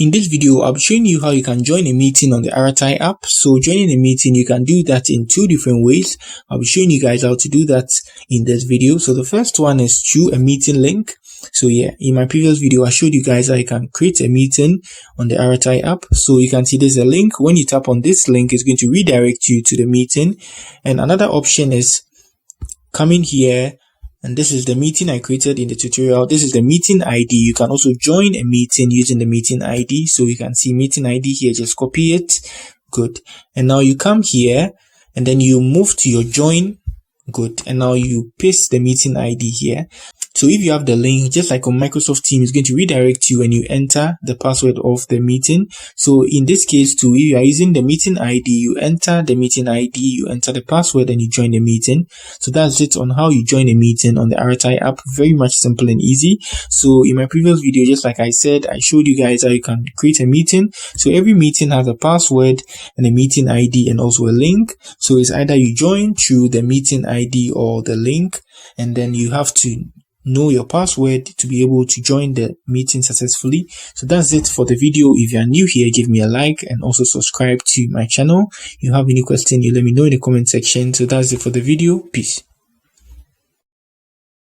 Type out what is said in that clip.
In this video, I'll be showing you how you can join a meeting on the Arattai app. So joining a meeting, you can do that in two different ways. I'll be showing you guys how to do that in this video. So the first one is through a meeting link. So yeah, in my previous video, I showed you guys how you can create a meeting on the Arattai app. So you can see there's a link. When you tap on this link, it's going to redirect you to the meeting. And another option is coming here. And this is the meeting I created in the tutorial. This is the meeting ID. You can also join a meeting using the meeting ID. So you can see meeting ID here. Just copy it. Good. And now you come here and then you move to your join. Good. And now you paste the meeting ID here. So if you have the link, just like on Microsoft Teams, it's going to redirect you when you enter the password of the meeting. So in this case too, if you are using the meeting ID, you enter the meeting ID, you enter the password, and you join the meeting. So that's it on how you join a meeting on the Arattai app. Very much simple and easy. So in my previous video, just like I said, I showed you guys how you can create a meeting. So every meeting has a password and a meeting ID and also a link. So it's either you join through the meeting ID or the link, and then you have to know your password to be able to join the meeting successfully. So that's it for the video. If you are new here, give me a like and also subscribe to my channel. If you have any question, you let me know in the comment section. So that's it for the video. Peace.